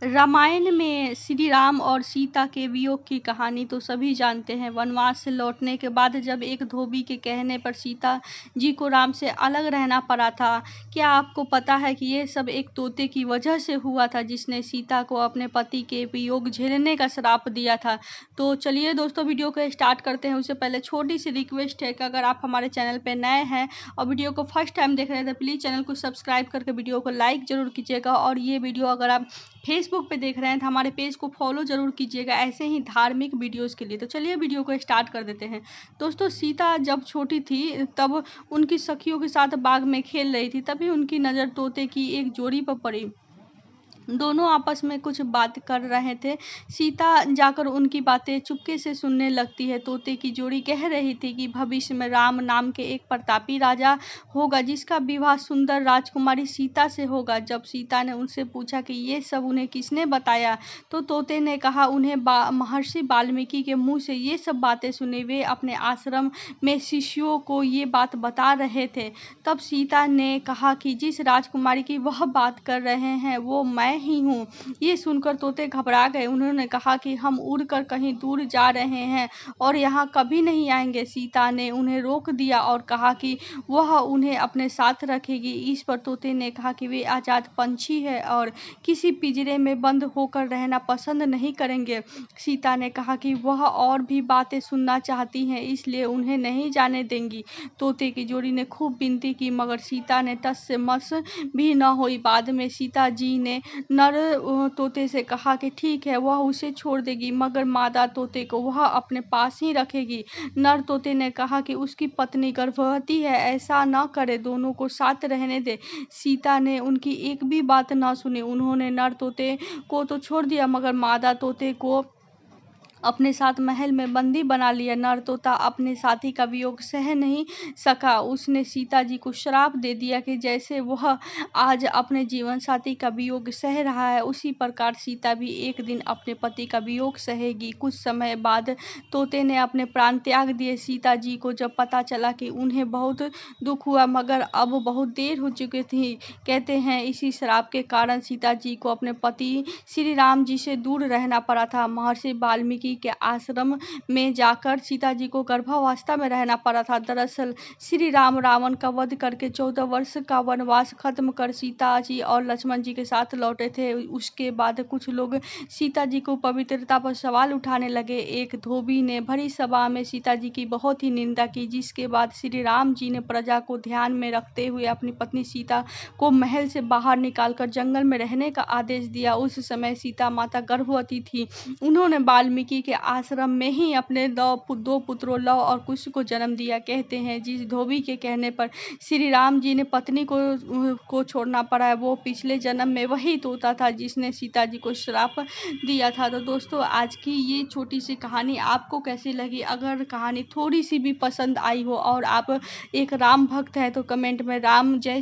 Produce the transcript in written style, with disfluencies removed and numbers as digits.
रामायण में श्री राम और सीता के वियोग की कहानी तो सभी जानते हैं। वनवास से लौटने के बाद जब एक धोबी के कहने पर सीता जी को राम से अलग रहना पड़ा था। क्या आपको पता है कि ये सब एक तोते की वजह से हुआ था, जिसने सीता को अपने पति के वियोग झेलने का श्राप दिया था। तो चलिए दोस्तों, वीडियो को स्टार्ट करते हैं। उससे पहले छोटी सी रिक्वेस्ट है कि अगर आप हमारे चैनल पर नए हैं और वीडियो को फर्स्ट टाइम देख रहे हैं तो प्लीज़ चैनल को सब्सक्राइब करके वीडियो को लाइक ज़रूर कीजिएगा। और ये वीडियो अगर आप फेसबुक पे देख रहे हैं तो हमारे पेज को फॉलो जरूर कीजिएगा, ऐसे ही धार्मिक वीडियोस के लिए। तो चलिए वीडियो को स्टार्ट कर देते हैं। दोस्तों, सीता जब छोटी थी तब उनकी सखियों के साथ बाग में खेल रही थी, तभी उनकी नज़र तोते की एक जोड़ी पर पड़ी। दोनों आपस में कुछ बात कर रहे थे। सीता जाकर उनकी बातें चुपके से सुनने लगती है। तोते की जोड़ी कह रही थी कि भविष्य में राम नाम के एक प्रतापी राजा होगा, जिसका विवाह सुंदर राजकुमारी सीता से होगा। जब सीता ने उनसे पूछा कि ये सब उन्हें किसने बताया, तो तोते ने कहा उन्हें महर्षि वाल्मीकि के मुंह से ये सब बातें सुनी। वे अपने आश्रम में शिष्यों को ये बात बता रहे थे। तब सीता ने कहा कि जिस राजकुमारी की वह बात कर रहे हैं वो मैं ही हूँ। ये सुनकर तोते घबरा गए। उन्होंने कहा कि हम उड़कर कहीं दूर जा रहे हैं और यहाँ कभी नहीं आएंगे। सीता ने उन्हें रोक दिया और कहा कि वह उन्हें अपने साथ रखेगी। इस पर तोते ने कहा कि वे आज़ाद पंछी है और किसी पिंजरे में बंद होकर रहना पसंद नहीं करेंगे। सीता ने कहा कि वह और भी बातें सुनना चाहती हैं, इसलिए उन्हें नहीं जाने देंगी। तोते की जोड़ी ने खूब विनती की, मगर सीता ने टस से मस भी न हुई। बाद में सीता जी ने नर तोते से कहा कि ठीक है, वह उसे छोड़ देगी, मगर मादा तोते को वह अपने पास ही रखेगी। नर तोते ने कहा कि उसकी पत्नी गर्भवती है, ऐसा न करे, दोनों को साथ रहने दे। सीता ने उनकी एक भी बात न सुनी। उन्होंने नर तोते को तो छोड़ दिया, मगर मादा तोते को अपने साथ महल में बंदी बना लिया। नर तोता अपने साथी का वियोग सह नहीं सका। उसने सीता जी को श्राप दे दिया कि जैसे वह आज अपने जीवन साथी का वियोग सह रहा है, उसी प्रकार सीता भी एक दिन अपने पति का वियोग सहेगी। कुछ समय बाद तोते ने अपने प्राण त्याग दिए। सीता जी को जब पता चला कि उन्हें बहुत दुख हुआ, मगर अब बहुत देर हो चुकी थी। कहते हैं इसी श्राप के कारण सीता जी को अपने पति श्री राम जी से दूर रहना पड़ा था। महर्षि वाल्मीकि के आश्रम में जाकर सीता जी को गर्भावस्था में रहना पड़ा था। दरअसल श्री राम रावण का वध करके 14 वर्ष का वनवास खत्म कर सीता जी और लक्ष्मण जी के साथ लौटे थे। उसके बाद कुछ लोग सीता जी को पवित्रता पर सवाल उठाने लगे। एक धोबी ने भरी सभा में सीता जी की बहुत ही निंदा की, जिसके बाद श्री राम जी ने प्रजा को ध्यान में रखते हुए अपनी पत्नी सीता को महल से बाहर निकालकर जंगल में रहने का आदेश दिया। उस समय सीता माता गर्भवती थी। उन्होंने वाल्मीकि के आश्रम में ही अपने दो पुत्रों लव और कुश को जन्म दिया। कहते हैं जिस धोबी के कहने पर श्री राम जी ने पत्नी को छोड़ना पड़ा है, वो पिछले जन्म में वही तोता था जिसने सीता जी को श्राप दिया था। तो दोस्तों, आज की ये छोटी सी कहानी आपको कैसी लगी? अगर कहानी थोड़ी सी भी पसंद आई हो और आप एक राम भक्त हैं तो कमेंट में राम जय